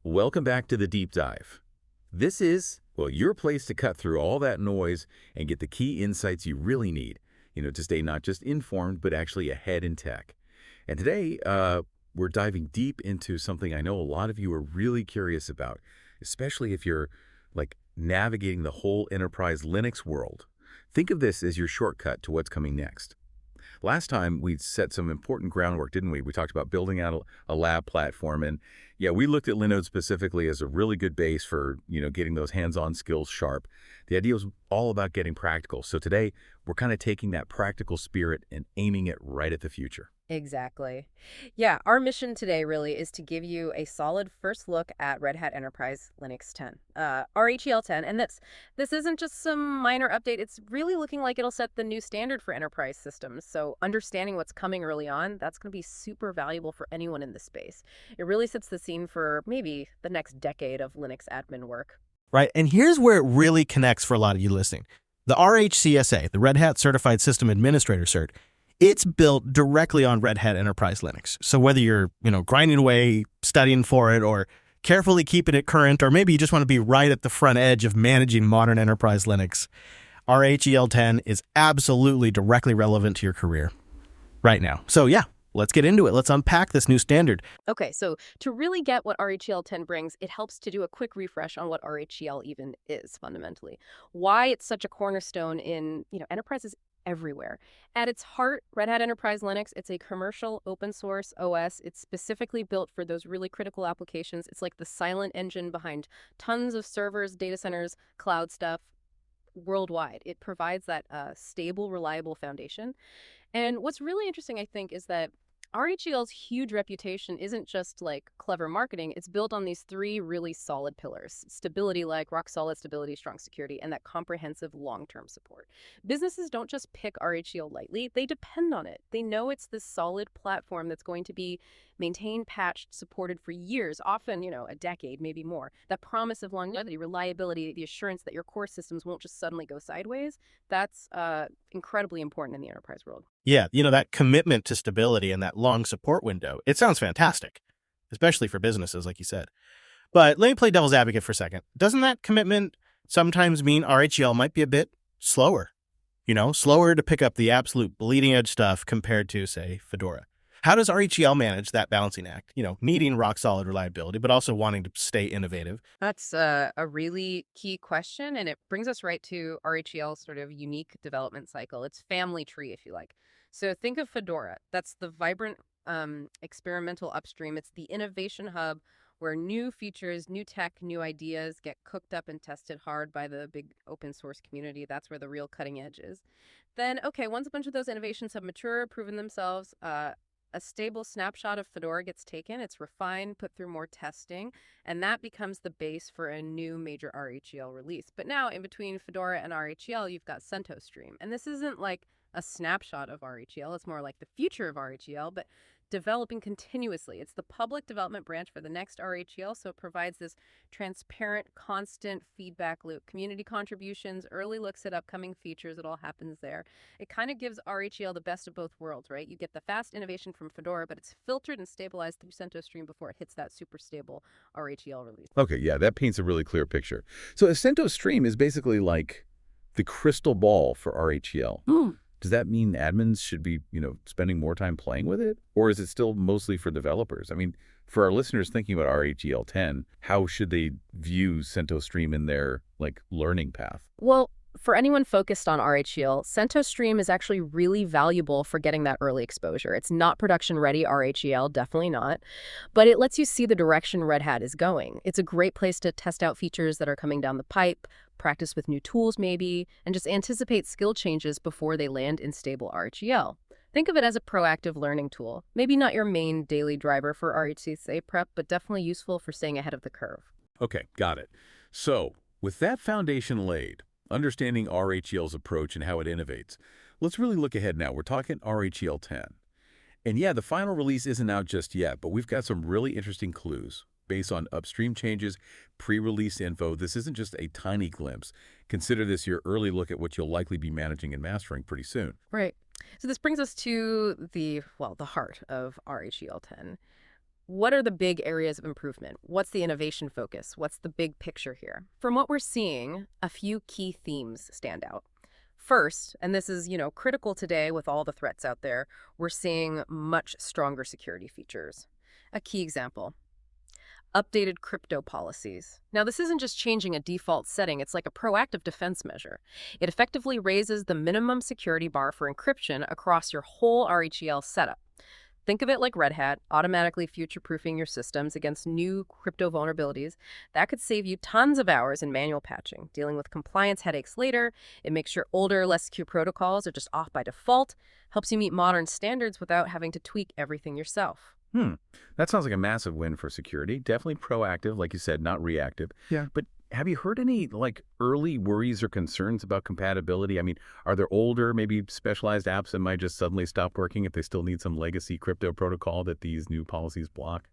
Welcome back to the deep dive. This is, well, your place to cut through all that noise and get the key insights you really need, to stay not just informed, but actually ahead in tech. And today, we're diving deep into something I know a lot of you are really curious about, especially if you're navigating the whole enterprise Linux world. Think of this as your shortcut to what's coming next. Last time, we set some important groundwork, didn't we? We talked about building out a lab platform. And yeah, we looked at Linode specifically as a really good base for, getting those hands-on skills sharp. The idea was all about getting practical. So today, we're kind of taking that practical spirit and aiming it right at the future. Exactly. Yeah, our mission today really is to give you a solid first look at Red Hat Enterprise Linux 10, RHEL 10. And this isn't just some minor update. It's really looking like it'll set the new standard for enterprise systems. So understanding what's coming early on, that's going to be super valuable for anyone in this space. It really sets the scene for maybe the next decade of Linux admin work. Right. And here's where it really connects for a lot of you listening. The RHCSA, the Red Hat Certified System Administrator Cert, it's built directly on Red Hat Enterprise Linux. So whether you're, grinding away, studying for it, or carefully keeping it current, or maybe you just want to be right at the front edge of managing modern enterprise Linux, RHEL 10 is absolutely directly relevant to your career right now. So yeah, let's get into it. Let's unpack this new standard. Okay, so to really get what RHEL 10 brings, it helps to do a quick refresh on what RHEL even is fundamentally. Why it's such a cornerstone in, enterprises everywhere. At its heart, Red Hat Enterprise Linux, it's a commercial open source OS. It's specifically built for those really critical applications. It's like the silent engine behind tons of servers, data centers, cloud stuff worldwide. It provides that stable, reliable foundation. And what's really interesting, I think, is that RHEL's huge reputation isn't just clever marketing. It's built on these three really solid pillars: stability, rock solid stability, strong security, and that comprehensive long-term support. Businesses don't just pick RHEL lightly. They depend on it. They know it's this solid platform that's going to be maintained, patched, supported for years, often, a decade, maybe more. That promise of longevity, reliability, the assurance that your core systems won't just suddenly go sideways, that's incredibly important in the enterprise world. Yeah, that commitment to stability and that long support window, it sounds fantastic, especially for businesses, like you said. But let me play devil's advocate for a second. Doesn't that commitment sometimes mean RHEL might be a bit slower? Slower to pick up the absolute bleeding edge stuff compared to, say, Fedora. How does RHEL manage that balancing act? Needing rock solid reliability, but also wanting to stay innovative? That's a really key question, and it brings us right to RHEL's sort of unique development cycle. It's family tree, if you like. So think of Fedora. That's the vibrant experimental upstream. It's the innovation hub where new features, new tech, new ideas get cooked up and tested hard by the big open source community. That's where the real cutting edge is. Then, okay, once a bunch of those innovations have matured, proven themselves, a stable snapshot of Fedora gets taken, it's refined, put through more testing, and that becomes the base for a new major RHEL release. But now, in between Fedora and RHEL, you've got CentOS Stream. And this isn't like a snapshot of RHEL, it's more like the future of RHEL, but developing continuously. It's the public development branch for the next RHEL, so it provides this transparent, constant feedback loop. Community contributions, early looks at upcoming features, it all happens there. It kind of gives RHEL the best of both worlds, right? You get the fast innovation from Fedora, but it's filtered and stabilized through CentOS Stream before it hits that super stable RHEL release. Okay, yeah, that paints a really clear picture. So a CentOS Stream is basically like the crystal ball for RHEL. Does that mean admins should be, spending more time playing with it? Or is it still mostly for developers? I mean, for our listeners thinking about RHEL 10, how should they view CentOS Stream in their, learning path? Well, for anyone focused on RHEL, CentOS Stream is actually really valuable for getting that early exposure. It's not production-ready RHEL, definitely not, but it lets you see the direction Red Hat is going. It's a great place to test out features that are coming down the pipe, practice with new tools maybe, and just anticipate skill changes before they land in stable RHEL. Think of it as a proactive learning tool. Maybe not your main daily driver for RHCSA prep, but definitely useful for staying ahead of the curve. Okay, got it. So, with that foundation laid, understanding RHEL's approach and how it innovates, let's really look ahead now. We're talking RHEL 10. And yeah, the final release isn't out just yet, but we've got some really interesting clues based on upstream changes, pre-release info. This isn't just a tiny glimpse. Consider this your early look at what you'll likely be managing and mastering pretty soon. Right. So this brings us to the heart of RHEL 10. What are the big areas of improvement? What's the innovation focus? What's the big picture here? From what we're seeing, a few key themes stand out. First, and this is, critical today with all the threats out there, we're seeing much stronger security features. A key example, updated crypto policies. Now, this isn't just changing a default setting, it's like a proactive defense measure. It effectively raises the minimum security bar for encryption across your whole RHEL setup. Think of it like Red Hat, automatically future-proofing your systems against new crypto vulnerabilities. That could save you tons of hours in manual patching, dealing with compliance headaches later. It makes sure older, less secure protocols are just off by default, helps you meet modern standards without having to tweak everything yourself. That sounds like a massive win for security. Definitely proactive, like you said, not reactive. Yeah. But have you heard any early worries or concerns about compatibility? I mean, are there older, maybe specialized apps that might just suddenly stop working if they still need some legacy crypto protocol that these new policies block?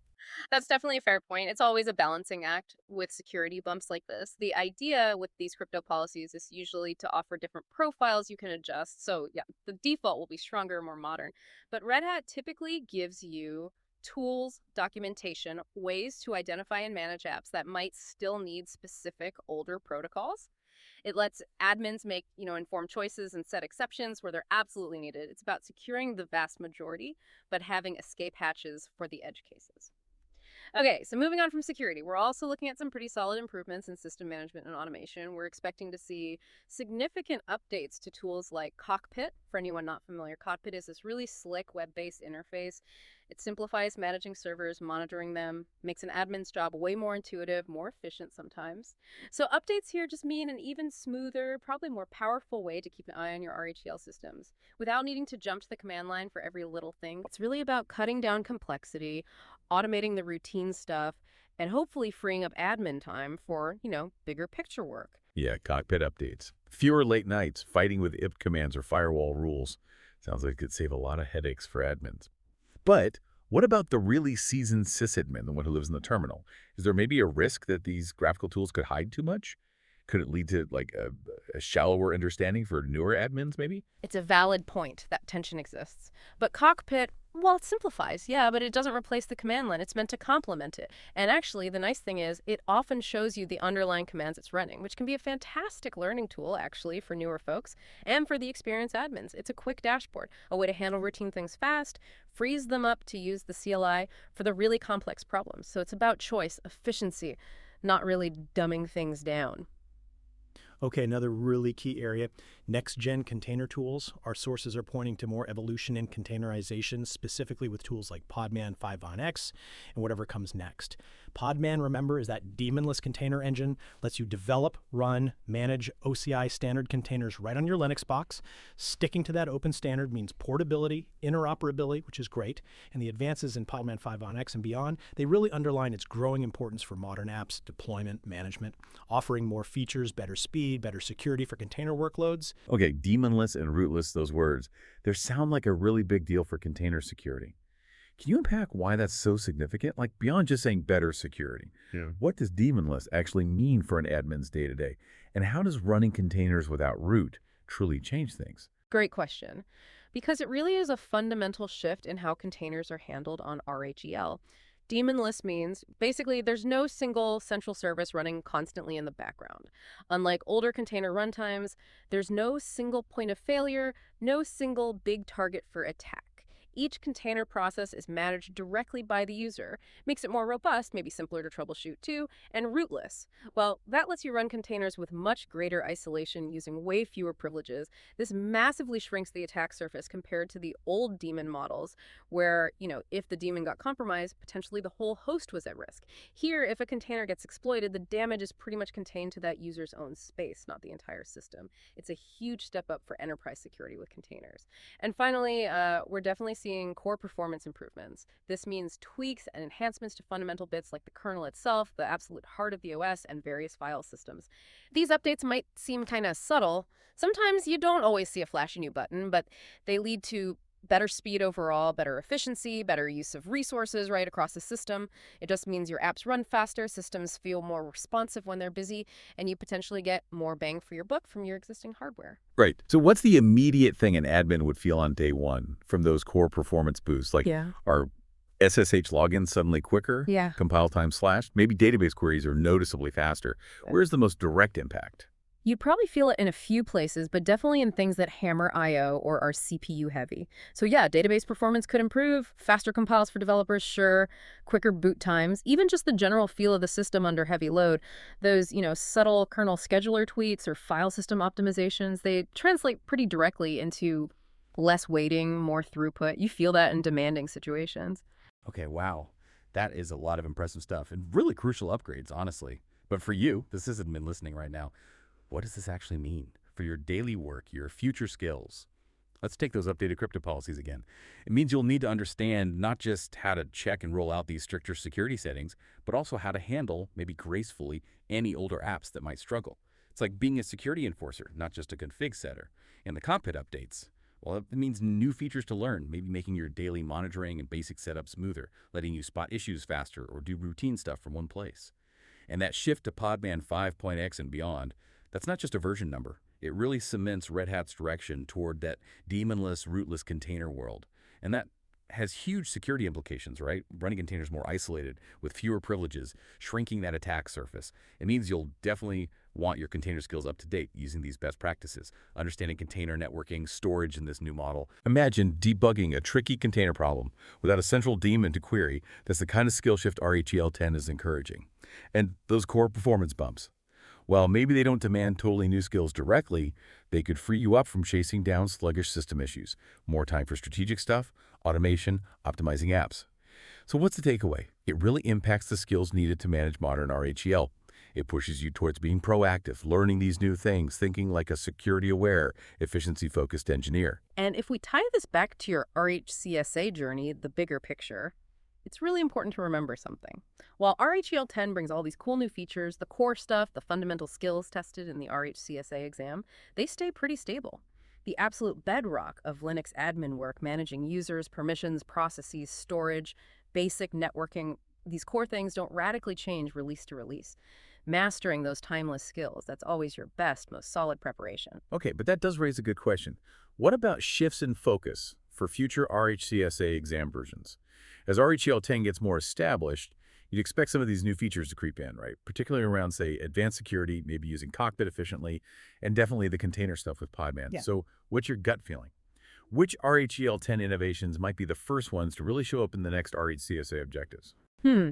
That's definitely a fair point. It's always a balancing act with security bumps like this. The idea with these crypto policies is usually to offer different profiles you can adjust. So yeah, the default will be stronger, more modern. But Red Hat typically gives you tools, documentation, ways to identify and manage apps that might still need specific older protocols. It lets admins make, informed choices and set exceptions where they're absolutely needed. It's about securing the vast majority, but having escape hatches for the edge cases. Okay, so moving on from security, we're also looking at some pretty solid improvements in system management and automation. We're expecting to see significant updates to tools like Cockpit. For anyone not familiar, Cockpit is this really slick web-based interface. It simplifies managing servers, monitoring them, makes an admin's job way more intuitive, more efficient sometimes. So updates here just mean an even smoother, probably more powerful way to keep an eye on your RHEL systems without needing to jump to the command line for every little thing. It's really about cutting down complexity, automating the routine stuff, and hopefully freeing up admin time for, bigger picture work. Yeah, cockpit updates. Fewer late nights fighting with IP commands or firewall rules. Sounds like it could save a lot of headaches for admins. But what about the really seasoned sysadmin, the one who lives in the terminal? Is there maybe a risk that these graphical tools could hide too much? Could it lead to a shallower understanding for newer admins maybe? It's a valid point. That tension exists. But Cockpit, well, it simplifies, yeah, but it doesn't replace the command line. It's meant to complement it. And actually, the nice thing is it often shows you the underlying commands it's running, which can be a fantastic learning tool, actually, for newer folks and for the experienced admins. It's a quick dashboard, a way to handle routine things fast, frees them up to use the CLI for the really complex problems. So it's about choice, efficiency, not really dumbing things down. Okay, another really key area, next-gen container tools. Our sources are pointing to more evolution in containerization, specifically with tools like Podman 5onX and whatever comes next. Podman, remember, is that daemonless container engine, lets you develop, run, manage OCI standard containers right on your Linux box. Sticking to that open standard means portability, interoperability, which is great, and the advances in Podman 5onX and beyond, they really underline its growing importance for modern apps, deployment, management, offering more features, better speed, better security for container workloads. Okay, daemonless and rootless, those words, they sound like a really big deal for container security. Can you unpack why that's so significant? Beyond just saying better security. Yeah. What does daemonless actually mean for an admin's day-to-day? And how does running containers without root truly change things? Great question. Because it really is a fundamental shift in how containers are handled on RHEL. Daemonless means basically there's no single central service running constantly in the background. Unlike older container runtimes, there's no single point of failure, no single big target for attack. Each container process is managed directly by the user. Makes it more robust, maybe simpler to troubleshoot too, and rootless. Well, that lets you run containers with much greater isolation using way fewer privileges. This massively shrinks the attack surface compared to the old daemon models where, if the daemon got compromised, potentially the whole host was at risk. Here, if a container gets exploited, the damage is pretty much contained to that user's own space, not the entire system. It's a huge step up for enterprise security with containers. And finally, we're definitely seeing core performance improvements. This means tweaks and enhancements to fundamental bits like the kernel itself, the absolute heart of the OS, and various file systems. These updates might seem kind of subtle. Sometimes you don't always see a flashy new button, but they lead to better speed overall, better efficiency, better use of resources right across the system. It just means your apps run faster, systems feel more responsive when they're busy, and you potentially get more bang for your buck from your existing hardware. Right. So what's the immediate thing an admin would feel on day one from those core performance boosts? Yeah. Are SSH login suddenly quicker? Yeah. Compile time slashed? Maybe database queries are noticeably faster. Where's the most direct impact? You'd probably feel it in a few places, but definitely in things that hammer I/O or are CPU heavy. So yeah, database performance could improve, faster compiles for developers, sure, quicker boot times, even just the general feel of the system under heavy load. Those, subtle kernel scheduler tweaks or file system optimizations, they translate pretty directly into less waiting, more throughput. You feel that in demanding situations. Okay, wow. That is a lot of impressive stuff and really crucial upgrades, honestly. But for you, the sysadmin listening right now, what does this actually mean for your daily work, your future skills? Let's take those updated crypto policies again. It means you'll need to understand not just how to check and roll out these stricter security settings, but also how to handle, maybe gracefully, any older apps that might struggle. It's like being a security enforcer, not just a config setter. And the cockpit updates, well, it means new features to learn, maybe making your daily monitoring and basic setup smoother, letting you spot issues faster or do routine stuff from one place. And that shift to Podman 5.x and beyond, that's not just a version number. It really cements Red Hat's direction toward that daemonless, rootless container world. And that has huge security implications, right? Running containers more isolated, with fewer privileges, shrinking that attack surface. It means you'll definitely want your container skills up to date using these best practices, understanding container networking, storage in this new model. Imagine debugging a tricky container problem without a central daemon to query. That's the kind of skill shift RHEL 10 is encouraging. And those core performance bumps, while maybe they don't demand totally new skills directly, they could free you up from chasing down sluggish system issues. More time for strategic stuff, automation, optimizing apps. So what's the takeaway? It really impacts the skills needed to manage modern RHEL. It pushes you towards being proactive, learning these new things, thinking like a security-aware, efficiency-focused engineer. And if we tie this back to your RHCSA journey, the bigger picture, it's really important to remember something. While RHEL 10 brings all these cool new features, the core stuff, the fundamental skills tested in the RHCSA exam, they stay pretty stable. The absolute bedrock of Linux admin work, managing users, permissions, processes, storage, basic networking, these core things don't radically change release to release. Mastering those timeless skills, that's always your best, most solid preparation. Okay, but that does raise a good question. What about shifts in focus for future RHCSA exam versions? As RHEL 10 gets more established, you'd expect some of these new features to creep in, right? Particularly around, say, advanced security, maybe using Cockpit efficiently, and definitely the container stuff with Podman. Yeah. So what's your gut feeling? Which RHEL 10 innovations might be the first ones to really show up in the next RHCSA objectives?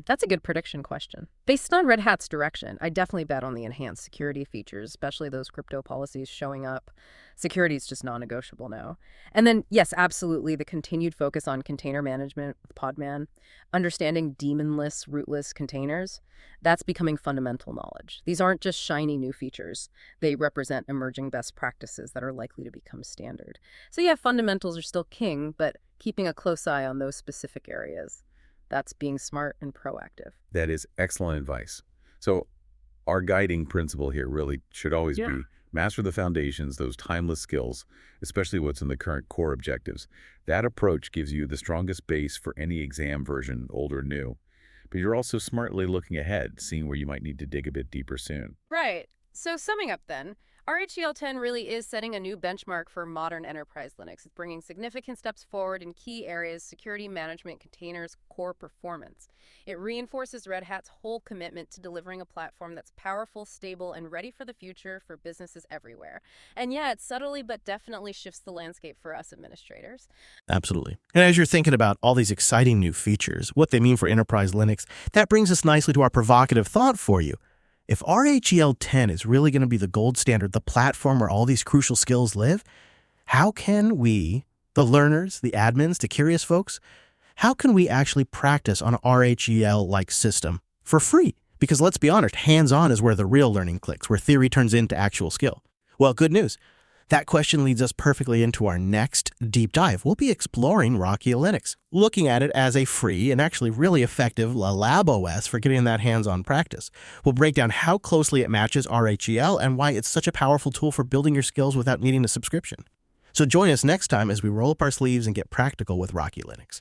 That's a good prediction question. Based on Red Hat's direction, I definitely bet on the enhanced security features, especially those crypto policies showing up. Security is just non-negotiable now. And then, yes, absolutely, the continued focus on container management with Podman, understanding daemonless, rootless containers, that's becoming fundamental knowledge. These aren't just shiny new features. They represent emerging best practices that are likely to become standard. So yeah, fundamentals are still king, but keeping a close eye on those specific areas. That's being smart and proactive. That is excellent advice. So our guiding principle here really should always be master the foundations, those timeless skills, especially what's in the current core objectives. That approach gives you the strongest base for any exam version, old or new. But you're also smartly looking ahead, seeing where you might need to dig a bit deeper soon. Right. So summing up then, RHEL 10 really is setting a new benchmark for modern enterprise Linux. It's bringing significant steps forward in key areas: security, management, containers, core performance. It reinforces Red Hat's whole commitment to delivering a platform that's powerful, stable, and ready for the future for businesses everywhere. And yeah, it subtly but definitely shifts the landscape for us administrators. Absolutely. And as you're thinking about all these exciting new features, what they mean for enterprise Linux, that brings us nicely to our provocative thought for you. If RHEL 10 is really going to be the gold standard, the platform where all these crucial skills live, how can we, the learners, the admins, the curious folks, how can we actually practice on an RHEL-like system for free? Because let's be honest, hands-on is where the real learning clicks, where theory turns into actual skill. Well, good news. That question leads us perfectly into our next deep dive. We'll be exploring RHEL Linux, looking at it as a free and actually really effective lab OS for getting that hands-on practice. We'll break down how closely it matches RHEL and why it's such a powerful tool for building your skills without needing a subscription. So join us next time as we roll up our sleeves and get practical with RHEL Linux.